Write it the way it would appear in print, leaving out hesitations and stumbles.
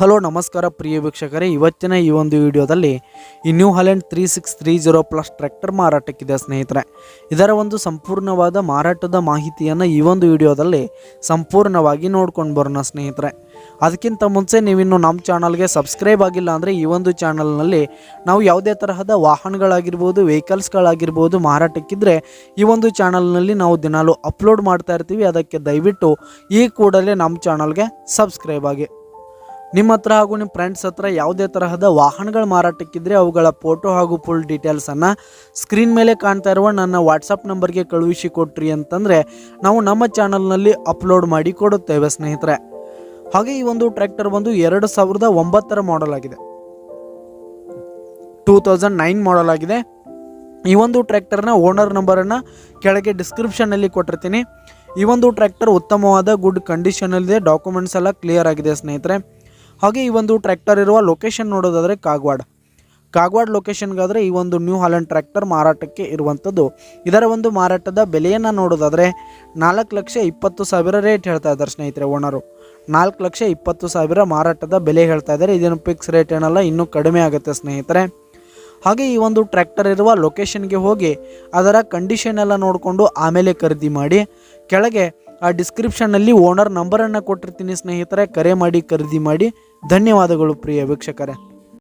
Hello ನಮಸ್ಕಾರ ಪ್ರಿಯ ವೀಕ್ಷಕರೇ, ಇವತ್ತಿನ ಈ ಒಂದು ವಿಡಿಯೋದಲ್ಲಿ ಈ ನ್ಯೂ ಹಾಲೆಂಡ್ 3630 ಪ್ಲಸ್ ಟ್ರ್ಯಾಕ್ಟರ್ ಮಾರಾಟಕ್ಕಿದೆ ಸ್ನೇಹಿತರೆ. ಇದರ ಒಂದು ಸಂಪೂರ್ಣವಾದ ಮಾರಾಟದ ಮಾಹಿತಿಯನ್ನು ಈ ಒಂದು ವಿಡಿಯೋದಲ್ಲಿ ಸಂಪೂರ್ಣವಾಗಿ ನೋಡ್ಕೊಂಡು ಬರೋಣ ಸ್ನೇಹಿತರೆ. ಅದಕ್ಕಿಂತ ಮುಂಚೆ ನೀವಿನ್ನು ನಮ್ಮ ಚಾನಲ್ಗೆ ಸಬ್ಸ್ಕ್ರೈಬ್ ಆಗಿಲ್ಲ ಅಂದರೆ ಈ ಒಂದು ಚಾನಲ್ನಲ್ಲಿ ನಾವು ಯಾವುದೇ ತರಹದ ವಾಹನಗಳಾಗಿರ್ಬೋದು, ವೆಹಿಕಲ್ಸ್ಗಳಾಗಿರ್ಬೋದು ಮಾರಾಟಕ್ಕಿದ್ರೆ ಈ ಒಂದು ಚಾನಲ್ನಲ್ಲಿ ನಾವು ದಿನಾಲು ಅಪ್ಲೋಡ್ ಮಾಡ್ತಾ ಇರ್ತೀವಿ. ಅದಕ್ಕೆ ದಯವಿಟ್ಟು ಈ ಕೂಡಲೇ ನಮ್ಮ ಚಾನಲ್ಗೆ ಸಬ್ಸ್ಕ್ರೈಬ್ ಆಗಿ. ನಿಮ್ಮ ಹತ್ರ ಹಾಗೂ ನಿಮ್ಮ ಫ್ರೆಂಡ್ಸ್ ಹತ್ರ ಯಾವುದೇ ತರಹದ ವಾಹನಗಳು ಮಾರಾಟಕ್ಕಿದ್ರೆ ಅವುಗಳ ಫೋಟೋ ಹಾಗೂ ಫುಲ್ ಡೀಟೇಲ್ಸನ್ನು ಸ್ಕ್ರೀನ್ ಮೇಲೆ ಕಾಣ್ತಾ ಇರುವ ನನ್ನ ವಾಟ್ಸಪ್ ನಂಬರ್ಗೆ ಕಳುಹಿಸಿ ಕೊಟ್ರಿ ಅಂತಂದರೆ ನಾವು ನಮ್ಮ ಚಾನಲ್ನಲ್ಲಿ ಅಪ್ಲೋಡ್ ಮಾಡಿ ಕೊಡುತ್ತೇವೆ ಸ್ನೇಹಿತರೆ. ಹಾಗೆ ಈ ಒಂದು ಟ್ರ್ಯಾಕ್ಟರ್ ಬಂದು 2009 ಮಾಡೆಲ್ ಆಗಿದೆ, 2009 ಮಾಡೆಲ್ ಆಗಿದೆ. ಈ ಒಂದು ಟ್ರ್ಯಾಕ್ಟರ್ನ ಓನರ್ ನಂಬರನ್ನು ಕೆಳಗೆ ಡಿಸ್ಕ್ರಿಪ್ಷನ್ನಲ್ಲಿ ಕೊಟ್ಟಿರ್ತೀನಿ. ಈ ಒಂದು ಟ್ರ್ಯಾಕ್ಟರ್ ಉತ್ತಮವಾದ ಗುಡ್ ಕಂಡೀಷನಲ್ಲಿದೆ, ಡಾಕ್ಯುಮೆಂಟ್ಸ್ ಎಲ್ಲ ಕ್ಲಿಯರ್ ಆಗಿದೆ ಸ್ನೇಹಿತರೆ. ಹಾಗೆ ಈ ಒಂದು ಟ್ರ್ಯಾಕ್ಟರ್ ಇರುವ ಲೊಕೇಶನ್ ನೋಡೋದಾದರೆ ಕಾಗವಾಡ ಲೊಕೇಶನ್ಗಾದರೆ ಈ ಒಂದು ನ್ಯೂ ಹಾಲೆಂಡ್ ಟ್ರ್ಯಾಕ್ಟರ್ ಮಾರಾಟಕ್ಕೆ ಇರುವಂಥದ್ದು. ಇದರ ಒಂದು ಮಾರಾಟದ ಬೆಲೆಯನ್ನು ನೋಡೋದಾದರೆ 4,20,000 ರೇಟ್ ಹೇಳ್ತಾ ಇದ್ದಾರೆ ಸ್ನೇಹಿತರೆ. ಓನರು 4,20,000 ಮಾರಾಟದ ಬೆಲೆ ಹೇಳ್ತಾ ಇದ್ದಾರೆ. ಇದೇನು ಫಿಕ್ಸ್ ರೇಟ್ ಏನಲ್ಲ, ಇನ್ನೂ ಕಡಿಮೆ ಆಗುತ್ತೆ ಸ್ನೇಹಿತರೆ. ಹಾಗೆ ಈ ಒಂದು ಟ್ರ್ಯಾಕ್ಟರ್ ಇರುವ ಲೊಕೇಶನ್ಗೆ ಹೋಗಿ ಅದರ ಕಂಡೀಷನ್ ಎಲ್ಲ ನೋಡಿಕೊಂಡು ಆಮೇಲೆ ಖರೀದಿ ಮಾಡಿ. ಕೆಳಗೆ ಆ ಡಿಸ್ಕ್ರಿಪ್ಷನ್ನಲ್ಲಿ ಓನರ್ ನಂಬರನ್ನು ಕೊಟ್ಟಿರ್ತೀನಿ ಸ್ನೇಹಿತರೆ, ಕರೆ ಮಾಡಿ ಖರೀದಿ ಮಾಡಿ. ಧನ್ಯವಾದಗಳು ಪ್ರಿಯ ವೀಕ್ಷಕರೇ.